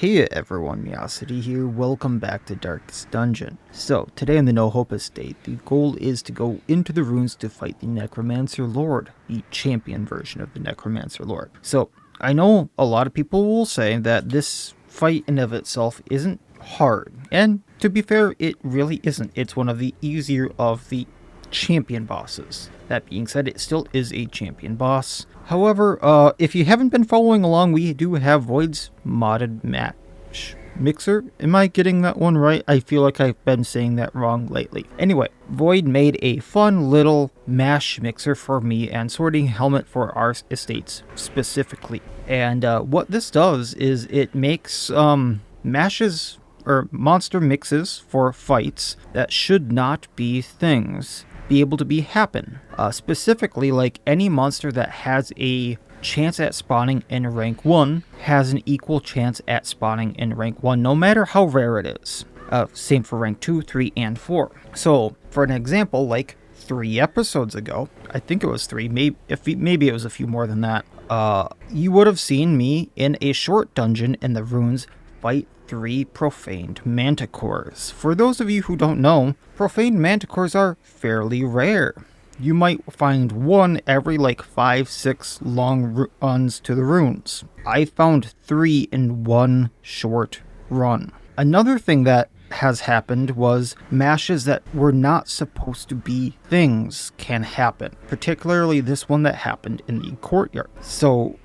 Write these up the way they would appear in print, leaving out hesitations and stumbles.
Hey everyone, Miacidae here, welcome back to Darkest Dungeon. So, today in the No Hope Estate, the goal is to go into the ruins to fight the Necromancer Lord, the champion version of the Necromancer Lord. So, I know a lot of people will say that this fight in of itself isn't hard, and to be fair, it really isn't. It's one of the easier of the champion bosses. That being said, it still is a champion boss. However, if you haven't been following along, we do have Void's modded match mixer. Am I getting that one right? I feel like I've been saying that wrong lately. Anyway, Void made a fun little mash mixer for me and Sorting Helmet for our estates specifically. And what this does is it makes mashes or monster mixes for fights that should not be things be able to happen. Specifically, like any monster that has a chance at spawning in rank 1 has an equal chance at spawning in rank 1, no matter how rare it is. Same for rank 2, 3, and 4. So, for an example, like 3 episodes ago, I think it was 3, maybe it was a few more than that, you would have seen me in a short dungeon in the ruins fight 3 Profaned Manticores. For those of you who don't know, Profaned Manticores are fairly rare. You might find one every like 5-6 long runs to the runes. I found 3 in one short run. Another thing that has happened was mashes that were not supposed to be things can happen. Particularly this one that happened in the courtyard. So,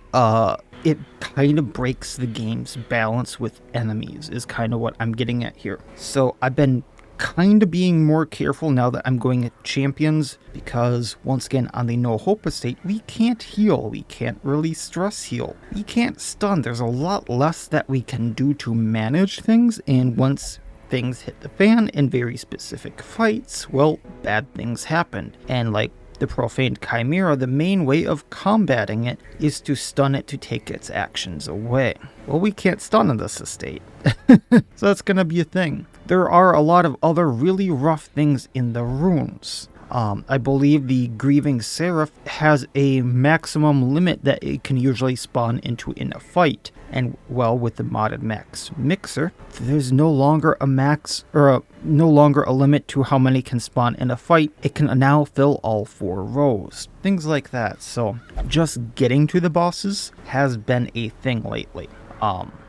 it kind of breaks the game's balance with enemies is kind of what I'm getting at here. So I've been kind of being more careful now that I'm going at champions because once again on the No Hope Estate we can't heal, we can't really stress heal, we can't stun. There's a lot less that we can do to manage things, and once things hit the fan in very specific fights, well, bad things happen. And like the Profaned Chimera, the main way of combating it is to stun it to take its actions away. Well, we can't stun in this estate, so that's gonna be a thing. There are a lot of other really rough things in the runes. I believe the Grieving Seraph has a maximum limit that it can usually spawn into in a fight. And well, with the modded max mixer, there's no longer a max or no longer a limit to how many can spawn in a fight. It can now fill all 4 rows. Things like that. So just getting to the bosses has been a thing lately.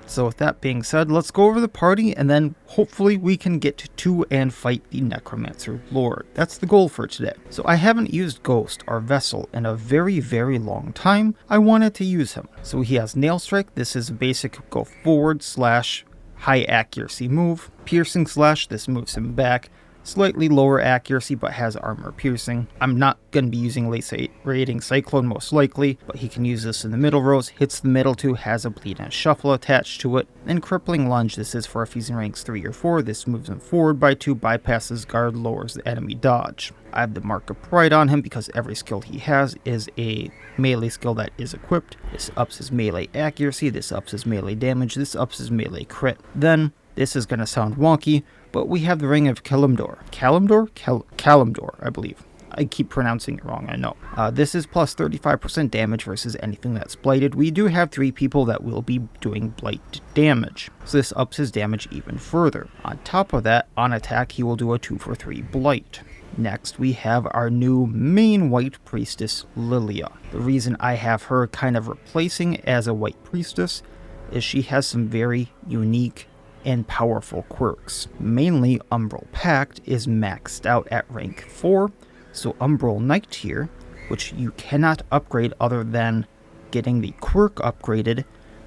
So with that being said, let's go over the party and then hopefully we can get to and fight the Necromancer Lord. That's the goal for today. So I haven't used Ghost, our vessel, in a very, very long time. I wanted to use him. So he has Nail Strike. This is a basic go forward / high accuracy move. Piercing Slash, this moves him back. Slightly lower accuracy, but has armor piercing. I'm not going to be using Lacerating Cyclone most likely, but he can use this in the middle rows. Hits the middle 2, has a bleed and shuffle attached to it. And Crippling Lunge, this is for if he's in ranks 3 or 4. This moves him forward by 2, bypasses guard, lowers the enemy dodge. I have the Mark of Pride on him because every skill he has is a melee skill that is equipped. This ups his melee accuracy, this ups his melee damage, this ups his melee crit. Then, this is going to sound wonky, but we have the Ring of Kalimdor. Kalimdor, I believe. I keep pronouncing it wrong, I know. This is plus 35% damage versus anything that's blighted. We do have 3 people that will be doing blight damage, so this ups his damage even further. On top of that, on attack, he will do a 2 for 3 blight. Next, we have our new main white priestess, Lilia. The reason I have her kind of replacing as a white priestess is she has some very unique and powerful quirks. Mainly, Umbral Pact is maxed out at rank 4, so Umbral Knight here, which you cannot upgrade other than getting the quirk upgraded,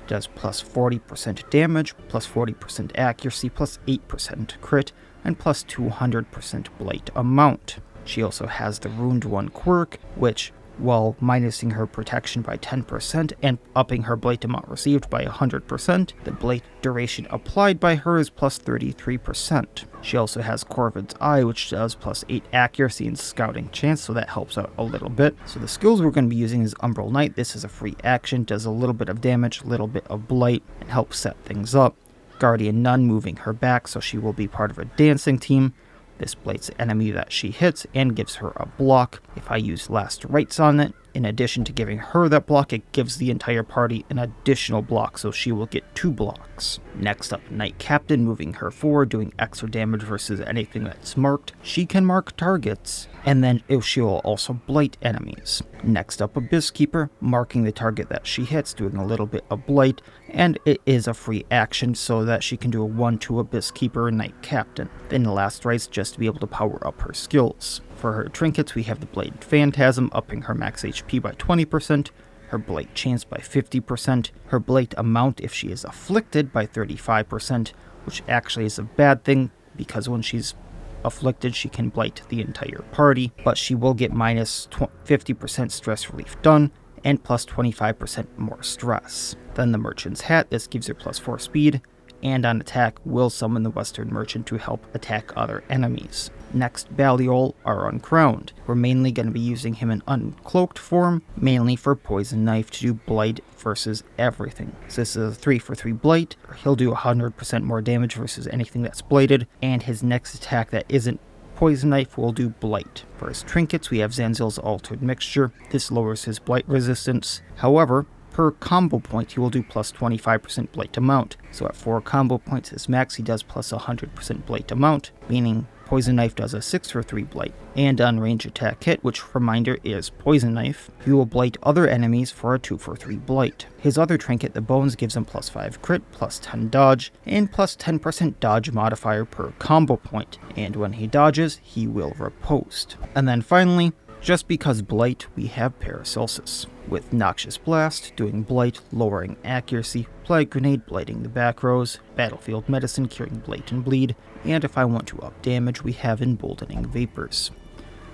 does plus 40% damage, plus 40% accuracy, plus 8% crit, and plus 200% blight amount. She also has the Ruined One quirk, which, while minusing her protection by 10% and upping her blight amount received by 100%, the blight duration applied by her is plus 33%. She also has Corvid's Eye, which does plus 8 accuracy and scouting chance, so that helps out a little bit. So the skills we're going to be using is Umbral Knight. This is a free action, does a little bit of damage, a little bit of blight, and helps set things up. Guardian Nun, moving her back so she will be part of a dancing team. This blights the enemy that she hits and gives her a block. If I use Last Rites on it, In addition to giving her that block, it gives the entire party an additional block, so she will get 2 blocks. Next up, Knight Captain, moving her forward, doing extra damage versus anything that's marked. She can mark targets, and then she will also blight enemies. Next up, Abyss Keeper, marking the target that she hits, doing a little bit of blight, and it is a free action so that she can do a 1-2 Abyss Keeper and Knight Captain. Then the last rites just to be able to power up her skills. For her trinkets, we have the Blade Phantasm, upping her max HP by 20%, her Blight Chance by 50%, her Blight amount if she is afflicted by 35%, which actually is a bad thing because when she's afflicted she can blight the entire party, but she will get minus 50% stress relief done, and plus 25% more stress. Then the Merchant's Hat, this gives her plus 4 speed, and on attack will summon the Western Merchant to help attack other enemies. Next, Baliol, our Uncrowned. We're mainly going to be using him in uncloaked form, mainly for Poison Knife to do blight versus everything. So this is a 3-for-3 blight. He'll do 100% more damage versus anything that's blighted, and his next attack that isn't Poison Knife will do blight. For his trinkets, we have Zanzil's Altered Mixture. This lowers his blight resistance. However, per combo point, he will do plus 25% blight amount. So at 4 combo points, his max, he does plus 100% blight amount, meaning Poison Knife does a 6-for-3 blight. And on range attack hit, which reminder is Poison Knife, he will blight other enemies for a 2-for-3 blight. His other trinket, the Bones, gives him plus 5 crit, plus 10 dodge, and plus 10% dodge modifier per combo point. And when he dodges, he will riposte. And then finally, just because blight, we have Paracelsus, with Noxious Blast doing blight, lowering accuracy, Plague Grenade blighting the back rows, Battlefield Medicine curing blight and bleed, and if I want to up damage, we have Emboldening Vapors.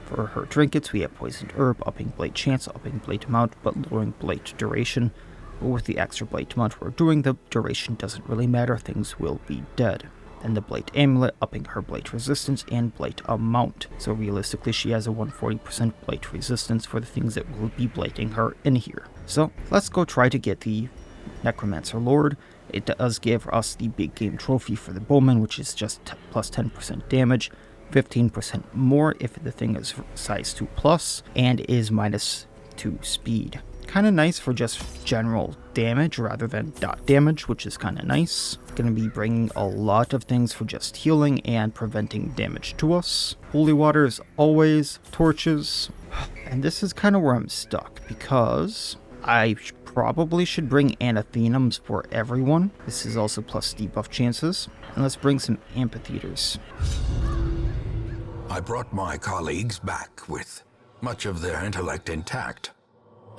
For her trinkets, we have Poisoned Herb, upping blight chance, upping blight amount, but lowering blight duration. But with the extra blight amount we're doing, the duration doesn't really matter, things will be dead. Then the Blight Amulet, upping her blight resistance and blight amount. So realistically, she has a 140% blight resistance for the things that will be blighting her in here. So let's go try to get the Necromancer Lord. It does give us the big game trophy for the Bowman, which is just plus 10% damage, 15% more if the thing is size 2+, and is minus 2 speed. Kind of nice for just general damage rather than dot damage, which is kind of nice. Going to be bringing a lot of things for just healing and preventing damage to us. Holy water as always, torches, and this is kind of where I'm stuck because I probably should bring Anathemums for everyone. This is also plus debuff chances, and let's bring some amphitheaters. I brought my colleagues back with much of their intellect intact.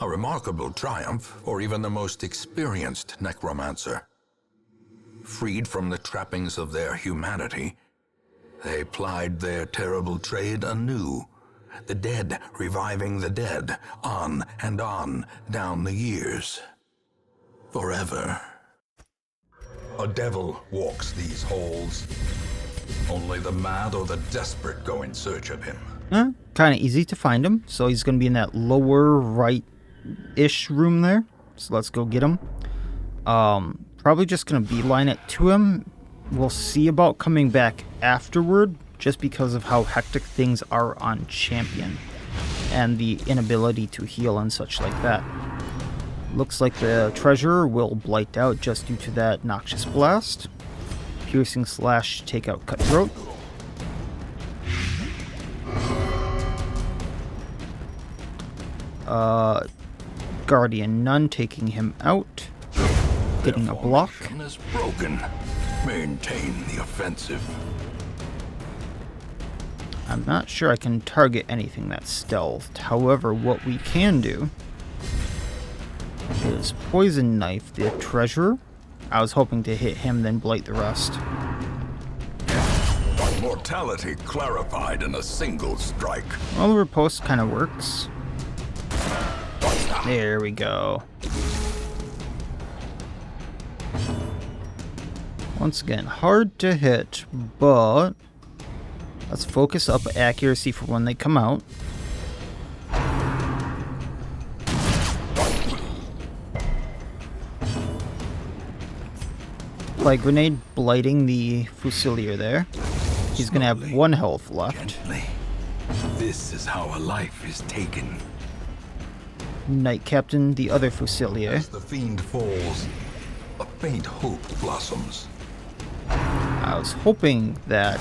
A remarkable triumph for even the most experienced necromancer. Freed from the trappings of their humanity, they plied their terrible trade anew, the dead reviving the dead, on and on down the years. Forever. A devil walks these halls. Only the mad or the desperate go in search of him. Kind of easy to find him, so he's going to be in that lower right-ish room there. So let's go get him. Probably just going to beeline it to him. We'll see about coming back afterward, just because of how hectic things are on Champion, and the inability to heal and such like that. Looks like the Treasurer will blight out just due to that Noxious Blast. Piercing Slash, take out Cutthroat. Guardian Nun taking him out. Getting a block. Is broken. Maintain the offensive. I'm not sure I can target anything that's stealthed. However, what we can do is Poison Knife the Treasurer. I was hoping to hit him, then blight the rest. Mortality clarified in a single strike. Well, the riposte kind of works. There we go. Once again, hard to hit, but let's focus up accuracy for when they come out. Plague Grenade blighting the Fusilier there. He's going to have 1 health left. Gently. This is how a life is taken. Knight Captain the other Fusilier. As the fiend falls, a faint hope blossoms. I was hoping that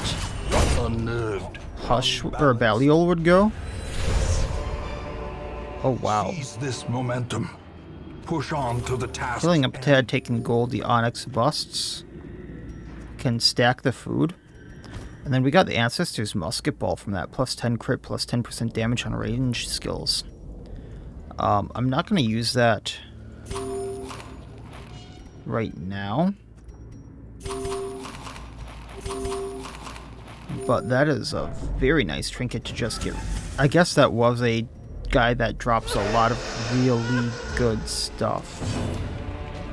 Unnerved. Hush or Baliol would go. Oh wow. Seize this momentum. Push on to the task. Healing up a tad, taking gold, the Onyx busts. Can stack the food. And then we got the Ancestor's Musket Ball from that. Plus 10 crit, plus 10% damage on range skills. I'm not going to use that right now. But that is a very nice trinket to just get. I guess that was a guy that drops a lot of really good stuff.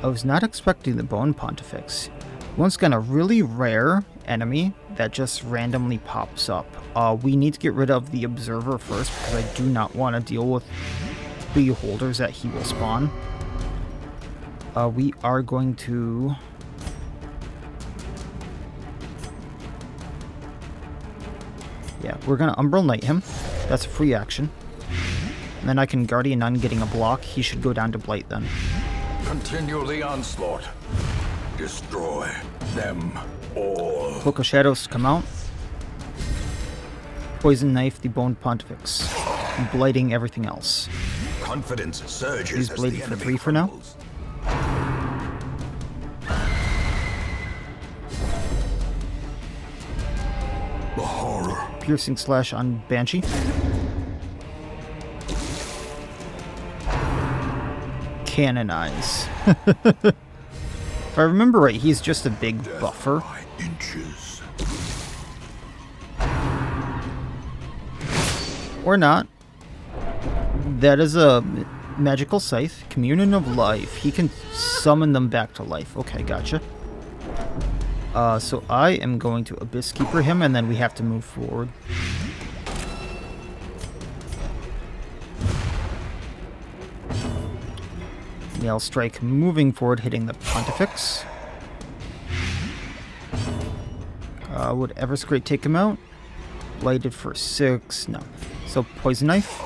I was not expecting the Bone Pontifex. Once again, a really rare enemy that just randomly pops up. We need to get rid of the Observer first because I do not want to deal with Beholders that he will spawn. We are going to... Yeah, we're going to Umbral Knight him. That's a free action. And then I can Guardian Nun getting a block. He should go down to Blight then. Continue the onslaught. Destroy them all. Cloak of Shadows come out. Poison Knife the Bone Pontifex. Blighting everything else. Confidence surges. He's bladed for 3 for now. The horror. Piercing Slash on Banshee. Canonize. If I remember right, he's just a big buffer. Inches. Or not. That is a magical scythe. Communion of Life. He can summon them back to life. Okay, gotcha. So I am going to Abyss Keeper him, and then we have to move forward. Nail Strike moving forward, hitting the Pontifex. Would Everscrate take him out? Blighted for 6. No. So Poison Knife.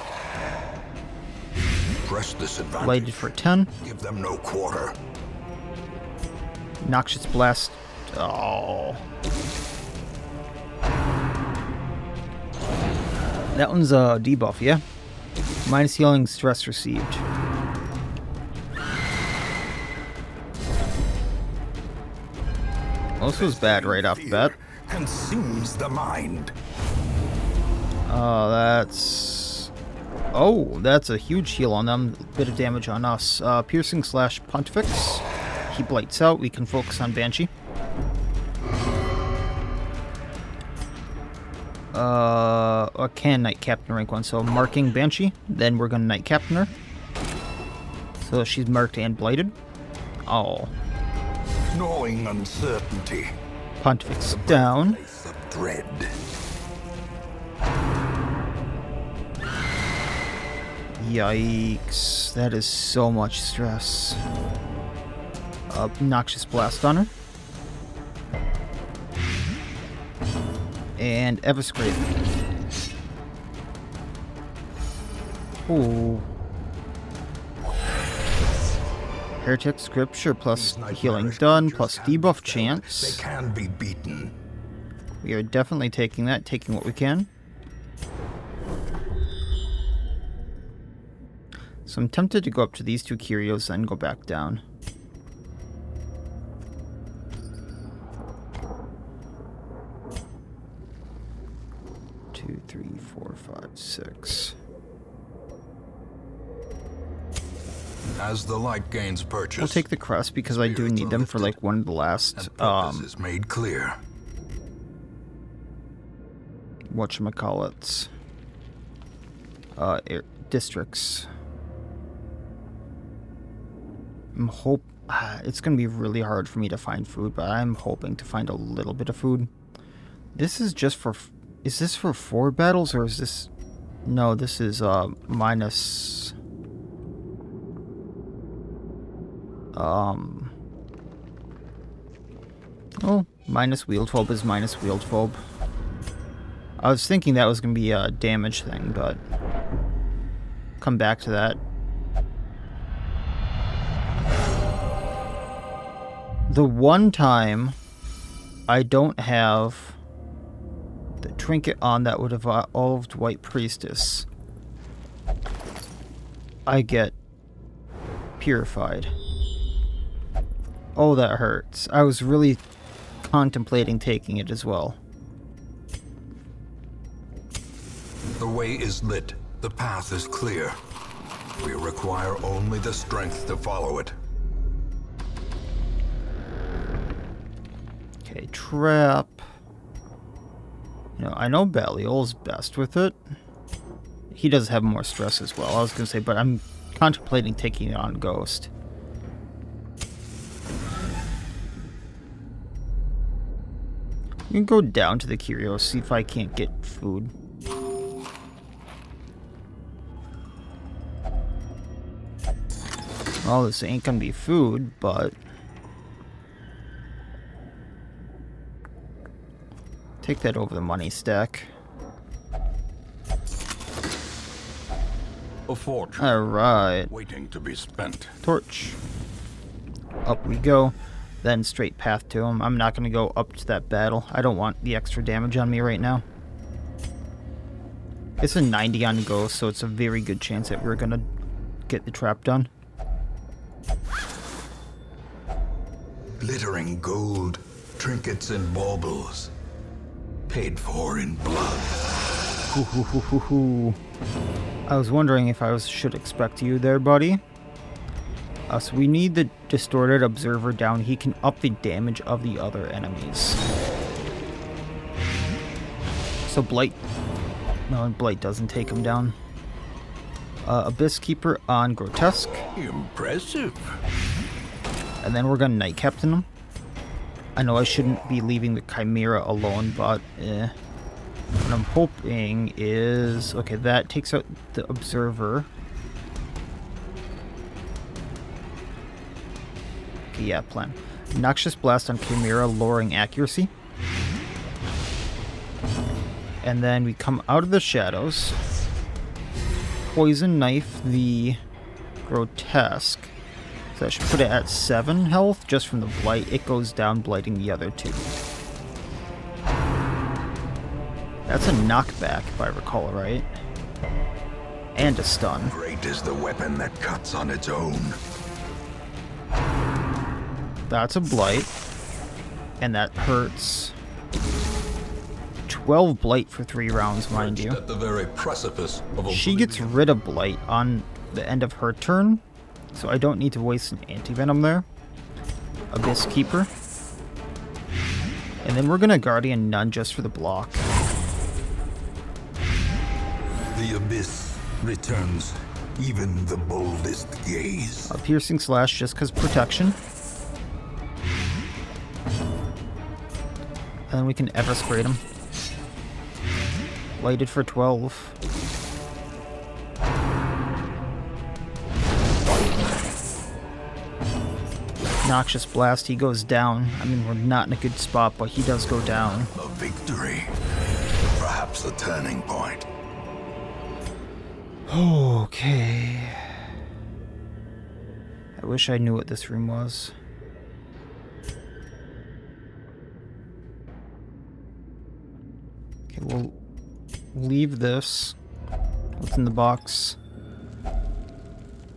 Press this advantage. Blighted for 10. Give them no quarter. Noxious Blast. Oh. That one's a debuff, yeah? Minus healing, stress received. This was bad right off the bat. Consumes the mind. That's... Oh, that's a huge heal on them. A bit of damage on us. Piercing Slash Pontifex. He blights out. We can focus on Banshee. I can Knight Captain rank 1, so marking Banshee. Then we're going to Knight Captain her. So she's marked and blighted. Oh. Gnawing uncertainty. Pontifex down. Place of dread. Yikes. That is so much stress. Noxious Blast on her. And Everscrape. Ooh. Heretic Scripture plus healing done plus debuff chance. They can be beaten. We are definitely taking that, taking what we can. So I'm tempted to go up to these 2 Kyrios and go back down. Two, 3, 4, 5, 6. As the light gains purchase, We'll take the crest because I do need them for like one of the last is made clear. whatchamacallits. Districts. It's gonna be really hard for me to find food, but I'm hoping to find a little bit of food. This is just for... Is this for 4 battles, or is this... No, this is minus... Oh, minus wield phobe is minus wield phobe. I was thinking that was going to be a damage thing, but... Come back to that. the one time I don't have the trinket on that would have evolved White Priestess, I get purified. Oh, that hurts. I was really contemplating taking it as well. The way is lit. The path is clear. We require only the strength to follow it. Okay, trap. You know, I know Baliol's best with it. He does have more stress as well, I was going to say, but I'm contemplating taking it on Ghost. You can go down to the Curio, see if I can't get food. Well, this ain't gonna be food, but... take that over the money stack. A fortune. Alright. Waiting to be spent. Torch. Up we go. Then straight path to him. I'm not gonna go up to that battle. I don't want the extra damage on me right now. It's a 90 on Ghost, so it's a very good chance that we're gonna get the trap done. Glittering gold, trinkets and baubles, paid for in blood. I was wondering if I should expect you there, buddy. So we need the Distorted Observer down. He can up the damage of the other enemies. So Blight... no, Blight doesn't take him down. Abyss Keeper on Grotesque. Impressive. And then we're gonna Night Captain him. I know I shouldn't be leaving the Chimera alone, but what I'm hoping is... okay, that takes out the Observer. Okay, yeah, plan. Noxious Blast on Chimera, lowering accuracy. And then we come out of the shadows. Poison Knife the Grotesque. So that should put it at 7 health just from the Blight. It goes down, blighting the other 2. That's a knockback, if I recall right. And a stun. Great is the weapon that cuts on its own. That's a Blight. And that hurts. 12 Blight for 3 rounds, mind you. At the very precipice of She gets rid of Blight on the end of her turn, so I don't need to waste an anti-venom there. Abyss Keeper. And then we're gonna Guardian Nun just for the block. The abyss returns even the boldest gaze. A Piercing Slash just because protection. And then we can Eversprite him. Lighted for 12. Noxious Blast, he goes down. I mean, we're not in a good spot, but he does go down. A victory. Perhaps a turning point. Okay. I wish I knew what this room was. Okay, we'll leave this. What's in the box?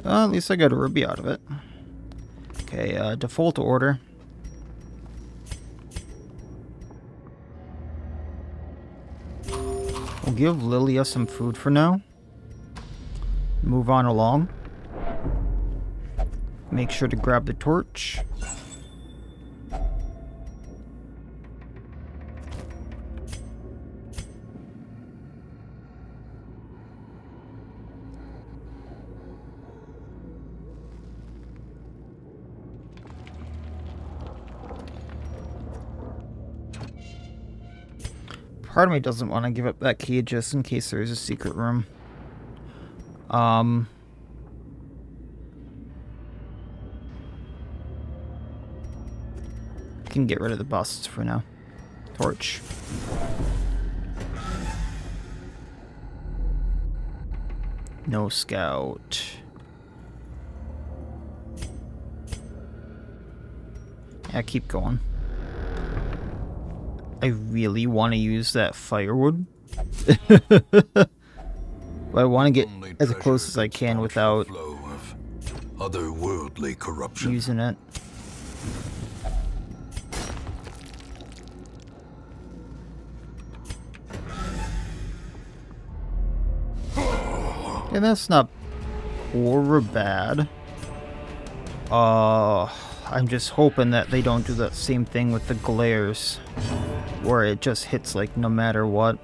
At least I got a ruby out of it. Okay, default order. We'll give Lilia some food for now. Move on along. Make sure to grab the torch. Part of me doesn't want to give up that key just in case there is a secret room. Can get rid of the busts for now. Torch. No scout. Yeah, keep going. I really want to use that firewood. But I want to get as close as I can without otherworldly corruption. Using it. And that's not poor or bad. I'm just hoping that they don't do that same thing with the glares, where it just hits like no matter what.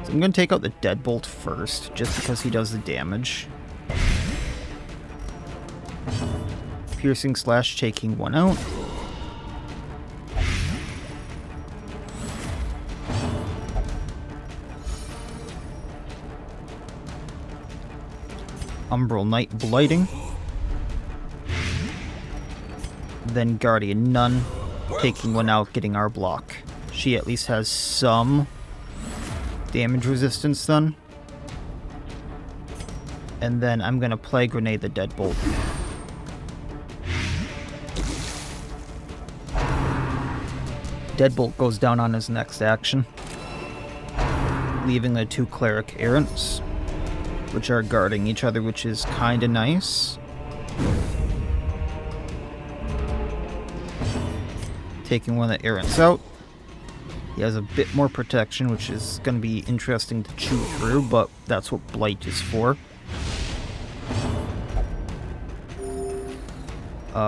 So I'm gonna take out the Deadbolt first, just because he does the damage. Piercing slash taking one out. Umbral Knight blighting. Then Guardian Nun, taking one out, getting our block. She at least has some damage resistance then. And then I'm gonna Plague Grenade the Deadbolt. Deadbolt goes down on his next action, leaving the two Cleric Errants, which are guarding each other, which is kinda nice. Taking one of the Errants out. He has a bit more protection, which is going to be interesting to chew through, but that's what Blight is for.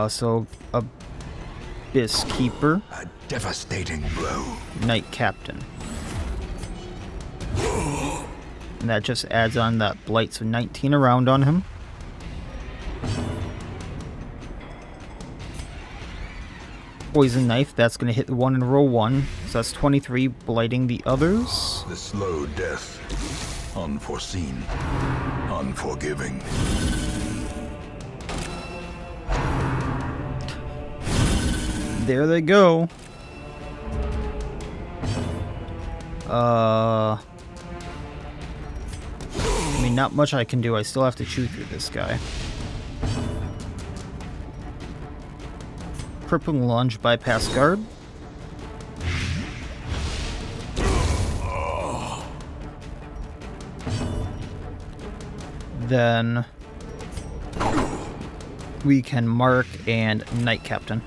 So, Abyss Keeper. A devastating blow. Knight Captain. And that just adds on that Blight, so 19 around on him. Poison Knife, that's going to hit the one in row 1. So that's 23, blighting the others. The slow death. Unforeseen. Unforgiving. There they go. I mean, not much I can do. I still have to chew through this guy. Crippling Lunge, bypass guard. Then we can mark and Knight Captain.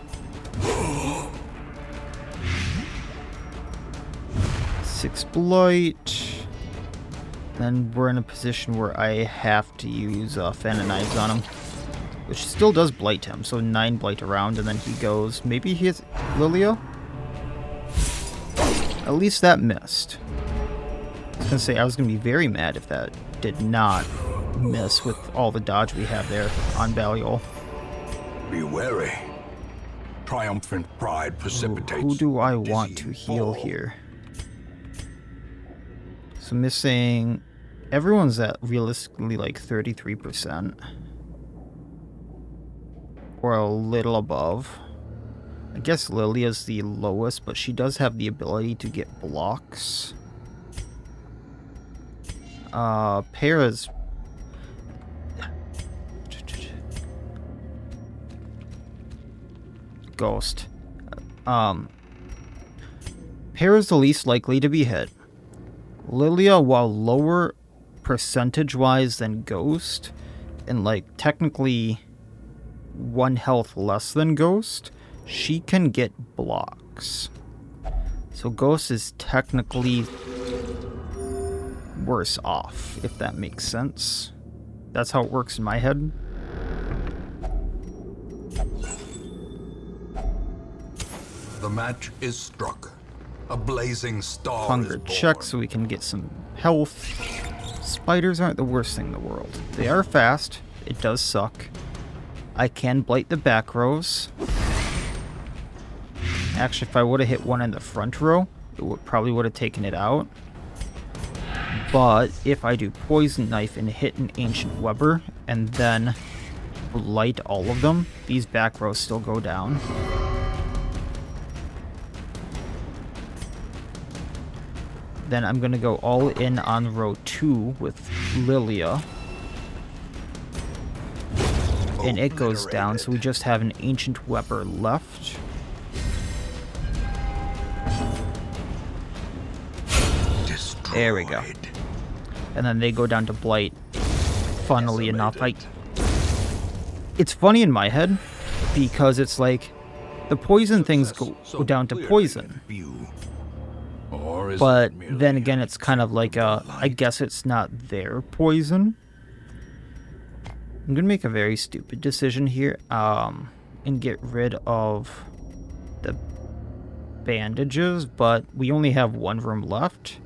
6 blight. Then we're in a position where I have to use Fan and Knives on him, which still does blight him, so 9 blight around, and then he goes, maybe he has Lilia? At least that missed. I was gonna say, I was gonna be very mad if that did not miss with all the dodge we have there on Baliol. Be wary. Triumphant pride precipitates. Who do I want to heal here? So missing, everyone's at realistically like 33%. Or a little above. I guess Lilia's the lowest, but she does have the ability to get blocks. Para's... Ghost. Para's the least likely to be hit. Lilia, while lower percentage-wise than Ghost, and like technically 1 health less than Ghost, she can get blocks. So Ghost is technically worse off, if that makes sense. That's how it works in my head. The match is struck. A blazing star Hunger check so we can get some health. Spiders aren't the worst thing in the world. They are fast. It does suck. I can blight the back rows. Actually, if I would have hit one in the front row, it probably would have taken it out. But if I do Poison Knife and hit an Ancient Weber and then blight all of them, these back rows still go down. Then I'm going to go all in on row 2 with Lilia. And it goes down, so we just have an Ancient Weber left. destroyed. There we go. And then they go down to Blight. Funnily enough, it's funny in my head because it's like the poison things go down to poison. But then again, it's kind of like I guess it's not their poison. I'm gonna make a very stupid decision here, and get rid of the bandages, but we only have one room left.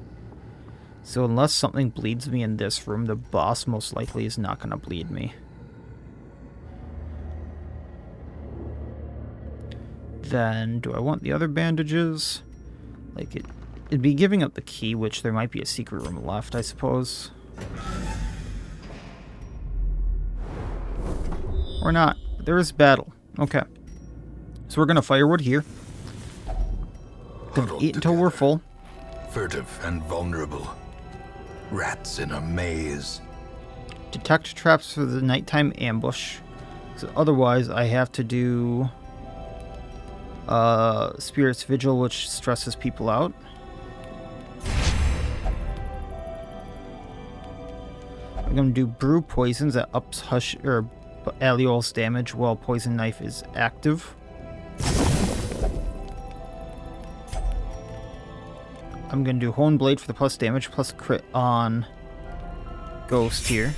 So unless something bleeds me in this room, the boss most likely is not gonna bleed me. Then, do I want the other bandages? Like, it'd be giving up the key, which there might be a secret room left, I suppose. Or not. There is battle. Okay. So we're gonna firewood here. Gonna eat until we're full. Furtive and vulnerable. Rats in a maze. Detect traps for the nighttime ambush. So otherwise, I have to do Spirit's Vigil, which stresses people out. I'm gonna do Brew Poisons that ups Hush or Aliol's damage while Poison Knife is active. I'm gonna do Hone Blade for the plus damage, plus crit on Ghost here.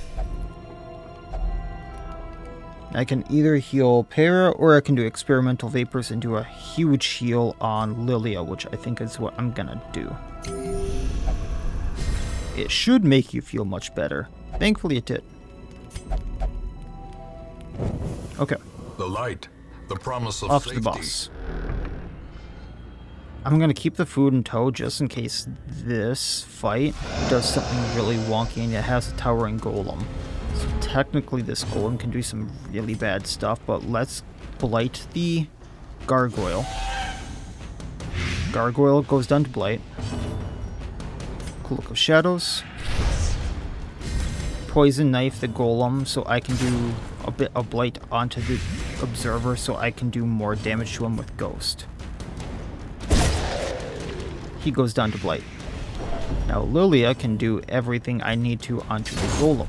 I can either heal Para, or I can do Experimental Vapors and do a huge heal on Lilia, which I think is what I'm gonna do. It should make you feel much better. Thankfully it did. Okay. The light, the promise of Off safety. to the boss. I'm gonna keep the food in tow just in case this fight does something really wonky and it has a towering golem. So technically this golem can do some really bad stuff, but let's blight the gargoyle. Gargoyle goes down to blight. Cloak of Shadows. Poison Knife the golem so I can do a bit of blight onto the observer so I can do more damage to him with Ghost. He goes down to blight. Now Lilia can do everything I need to onto the golem.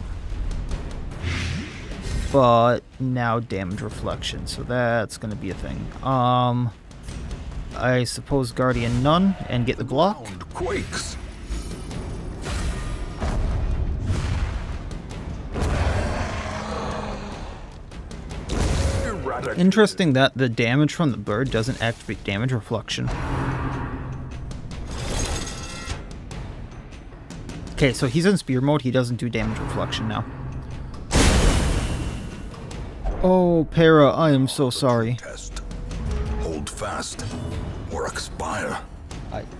But now damage reflection, so that's gonna be a thing. I suppose Guardian Nun and get the block. Ground quakes. Interesting that the damage from the bird doesn't activate damage reflection. Okay, so he's in spear mode, he doesn't do damage reflection now. Oh, Para, I am so sorry. Test. Hold fast or expire.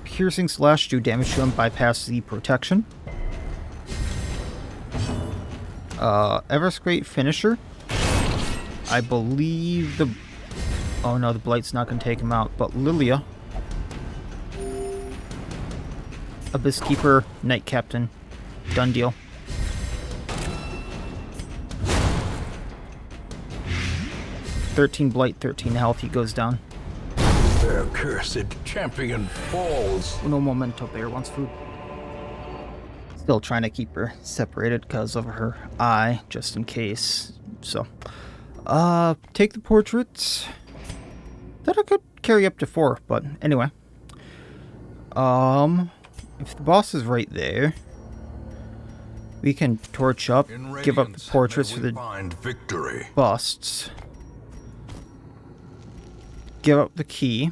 Piercing Slash do damage to him, bypass the protection. Everscrate Finisher. I believe the... Oh no, the Blight's not going to take him out, but Lilia. Abyss Keeper, Knight Captain. Done deal. "13 Blight, 13 health, he goes down. Their cursed champion falls. No momento, bear wants food. Still trying to keep her separated because of her eye, just in case. So, take the portraits. That I could carry up to 4, but anyway. If the boss is right there, we can torch up, give up the portraits for the victory. busts. Give up the key.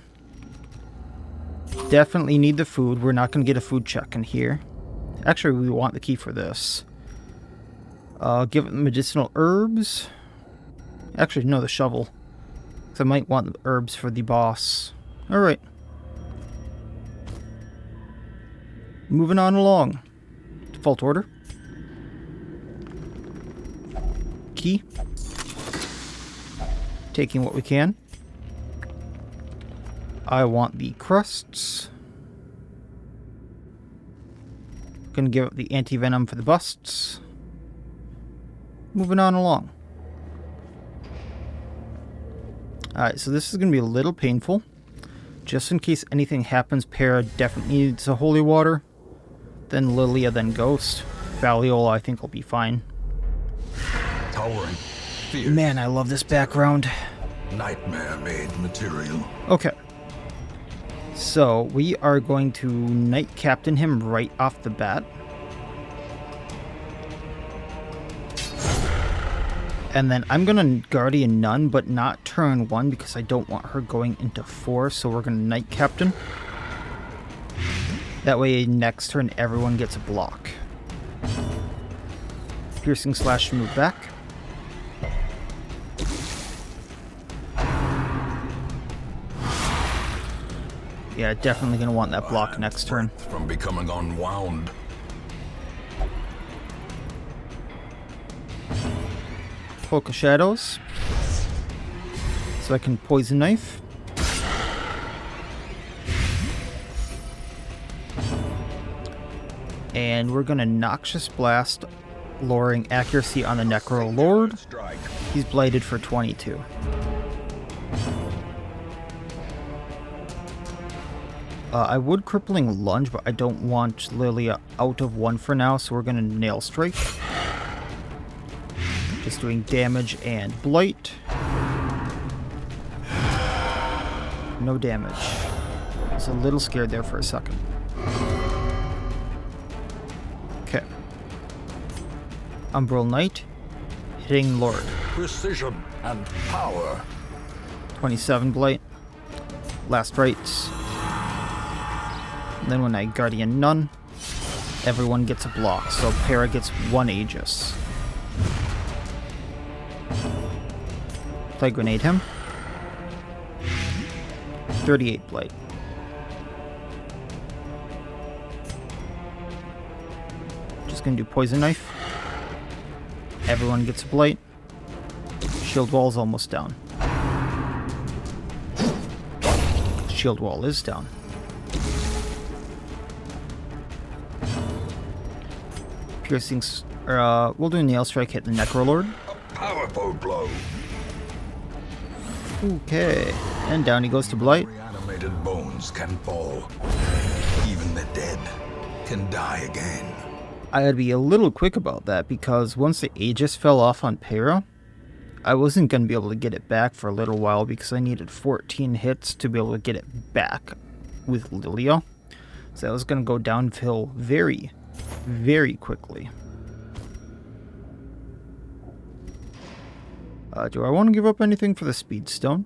Definitely need the food. We're not going to get a food check in here. Actually, we want the key for this. Give it medicinal herbs. Actually, no, the shovel. Because I might want the herbs for the boss. Alright. Moving on along. Default order. Key. Taking what we can. I want the crusts. Gonna give up the anti-venom for the busts. Moving on along. Alright, so this is gonna be a little painful. Just in case anything happens, Para definitely needs a holy water. then Lilia, then Ghost. Baliol, I think, will be fine. Towering. Fierce. Man, I love this background. Nightmare-made material. Okay. So, we are going to Knight Captain him right off the bat. And then I'm going to Guardian Nun, but not turn 1 because I don't want her going into 4. So we're going to Knight Captain. That way next turn everyone gets a block. Piercing Slash to move back. Yeah, definitely going to want that block next turn. From becoming unwound. Poke of Shadows. So I can Poison Knife. And we're going to Noxious Blast, lowering accuracy on the Necro Lord. He's blighted for 22. I would Crippling Lunge, but I don't want Lilia out of 1 for now, so we're going to Nail Strike. Just doing damage and blight. No damage. I was a little scared there for a second. Okay. Umbral Knight. Hitting Lord. Precision and power. 27 blight. Last rites. And then when I Guardian Nun, everyone gets a block. So Para gets 1 Aegis. Plague Grenade him. 38 blight. Just gonna do Poison Knife. Everyone gets a blight. Shield Wall's almost down. Shield Wall is down. Piercing, we'll do a Nail Strike, hit the Necro Lord. A powerful blow. Okay, and down he goes to Blight. Reanimated bones can fall. Even the dead can die again. I gotta be a little quick about that because once the Aegis fell off on Para, I wasn't gonna be able to get it back for a little while because I needed 14 hits to be able to get it back with Lilia. So I was gonna go downhill very, very quickly. Do I want to give up anything for the Speed Stone?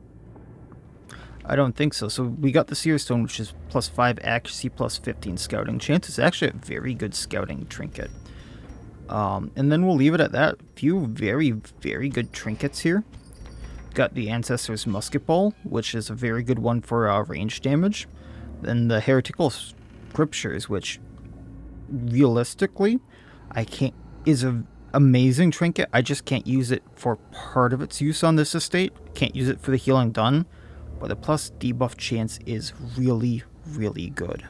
I don't think so. So we got the Seer Stone, which is plus 5 accuracy, plus 15 scouting chance. It's actually a very good scouting trinket. And then we'll leave it at that. Few very, very good trinkets here. Got the Ancestor's Musket Ball, which is a very good one for range damage. Then the Heretical Scriptures, which realistically is a amazing trinket. I just can't use it for part of its use on this estate. Can't use it for the healing done, but the plus debuff chance is really, really good.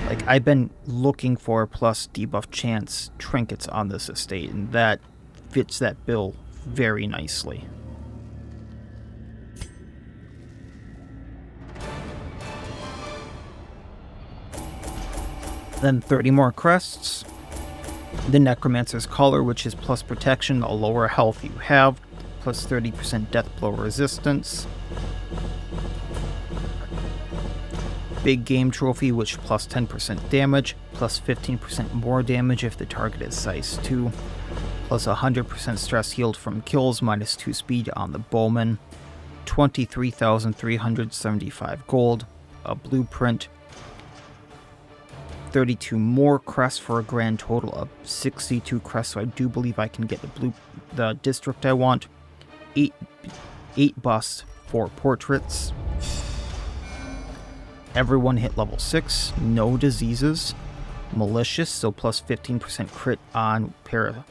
Like, I've been looking for plus debuff chance trinkets on this estate, and that fits that bill very nicely. Then 30 more crests. The Necromancer's Collar, which is plus protection, the lower health you have, plus 30% death blow resistance. Big Game Trophy, which plus 10% damage, plus 15% more damage if the target is size 2, plus 100% stress healed from kills, minus 2 speed on the Bowman, 23,375 gold, a blueprint, 32 more crests for a grand total of 62 crests, so I do believe I can get the district I want. 8 busts, 4 portraits. Everyone hit level 6, no diseases. Malicious, so plus 15% crit on Para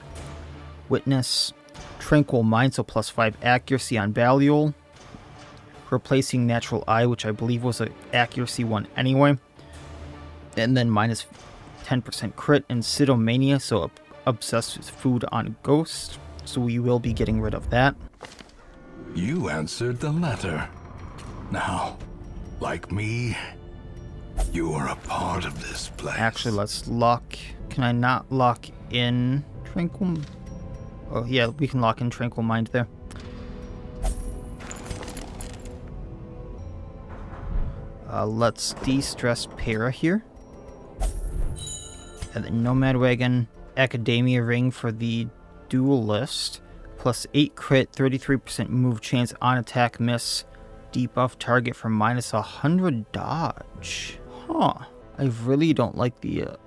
Witness. Tranquil Mind, so plus 5 accuracy on Baliol. Replacing Natural Eye, which I believe was an accuracy one anyway. And then minus 10% crit and Cytomania, so obsessed with food on Ghost. So we will be getting rid of that. You answered the letter. Now, like me, You are a part of this place. Actually, let's lock... Can I not lock in Tranquil... Oh, yeah, we can lock in Tranquil Mind there. Let's de-stress Para here. And then Nomad Wagon, Academia Ring for the Duelist. Plus 8 crit, 33% move chance on attack miss. Debuff target for minus 100 dodge. Huh. I really don't like the,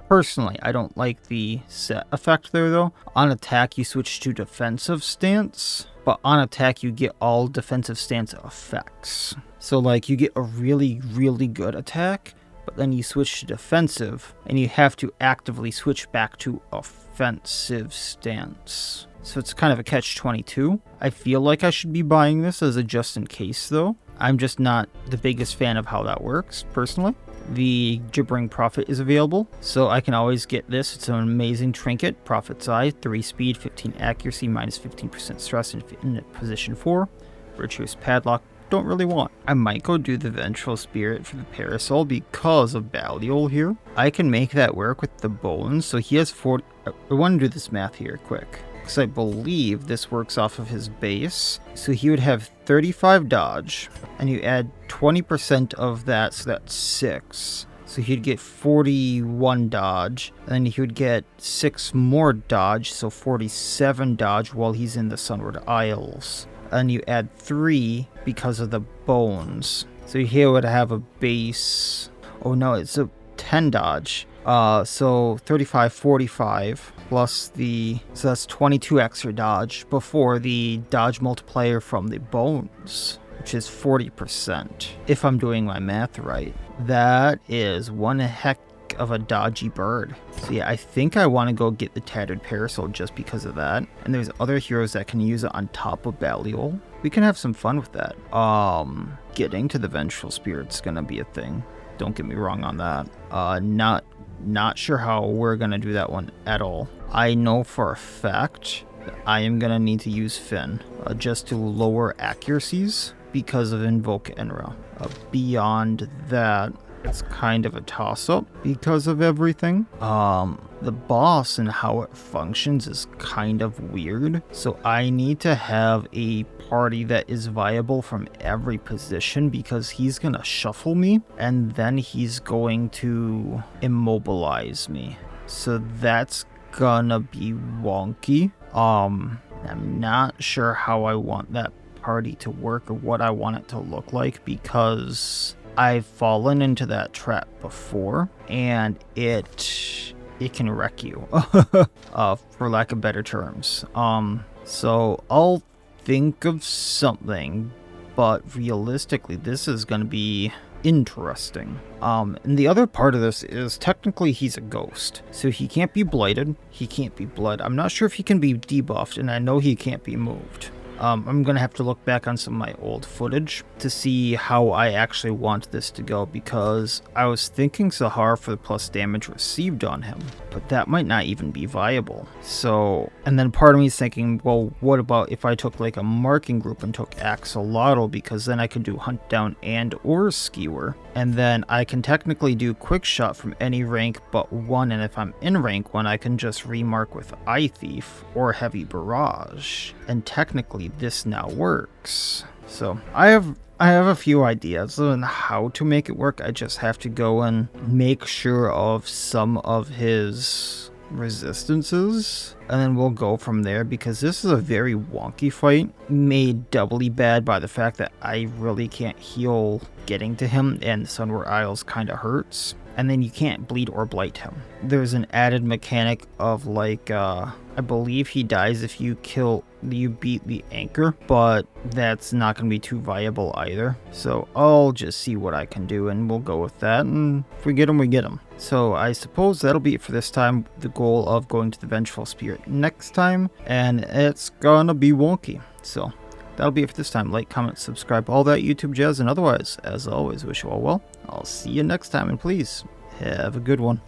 personally, I don't like the set effect there, though. On attack, you switch to defensive stance, but on attack, you get all defensive stance effects. So, like, you get a really, really good attack, but then you switch to defensive, and you have to actively switch back to offensive stance. So it's kind of a catch-22. I feel like I should be buying this as a just-in-case, though. I'm just not the biggest fan of how that works, personally. The Gibbering Prophet is available, so I can always get this. It's an amazing trinket. Prophet's Eye, 3 speed, 15 accuracy, minus 15% stress in position 4. Virtuous Padlock, don't really want. I might go do the Vengeful Spirit for the Parasol because of Baliol here. I can make that work with the bones, so he has 40... I want to do this math here quick, because I believe this works off of his base. So he would have 35 dodge, and you add 20% of that, so that's 6. So he'd get 41 dodge, and then he would get 6 more dodge, so 47 dodge while he's in the Sunward Isles. And you add 3 because of the bones. So here would have a base... Oh no, it's a 10 dodge. So 35, 45 plus the... So that's 22 extra dodge before the dodge multiplier from the bones, which is 40%. If I'm doing my math right. That is one heck of a dodgy bird. So yeah, I think I want to go get the Tattered Parasol just because of that. And there's other heroes that can use it on top of Baliol. We can have some fun with that. Getting to the Vengeful Spirit's gonna be a thing. Don't get me wrong on that. Not sure how we're gonna do that one at all. I know for a fact that I am gonna need to use Finn just to lower accuracies because of Invoke Enra. Beyond that, it's kind of a toss-up because of everything. The boss and how it functions is kind of weird, so I need to have a party that is viable from every position because he's gonna shuffle me and then he's going to immobilize me. So that's gonna be wonky. I'm not sure how I want that party to work or what I want it to look like because I've fallen into that trap before, and it can wreck you, for lack of better terms. So I'll think of something, but realistically, this is going to be interesting. And the other part of this is technically he's a ghost, so he can't be blighted, he can't be bled. I'm not sure if he can be debuffed, and I know he can't be moved. I'm going to have to look back on some of my old footage to see how I actually want this to go, because I was thinking Sahar for the plus damage received on him, but that might not even be viable. So, and then part of me is thinking, well, what about if I took like a marking group and took Axolotl, because then I could do Hunt Down and or Skewer, and then I can technically do Quick Shot from any rank but 1, and if I'm in rank 1, I can just remark with Eye Thief or Heavy Barrage, and technically this now works. So I have a few ideas on how to make it work. I just have to go and make sure of some of his resistances, and then we'll go from there, because this is a very wonky fight, made doubly bad by the fact that I really can't heal getting to him, and Sunward Isles kind of hurts, and then you can't bleed or blight him. There's an added mechanic of like, I believe he dies if you beat the anchor, but that's not going to be too viable either. So I'll just see what I can do, and we'll go with that, and if we get him, we get him. So I suppose that'll be it for this time, the goal of going to the Vengeful Spirit next time, and it's gonna be wonky. So that'll be it for this time. Like, comment, subscribe, all that YouTube jazz, and otherwise, as always, wish you all well. I'll see you next time, and please, have a good one.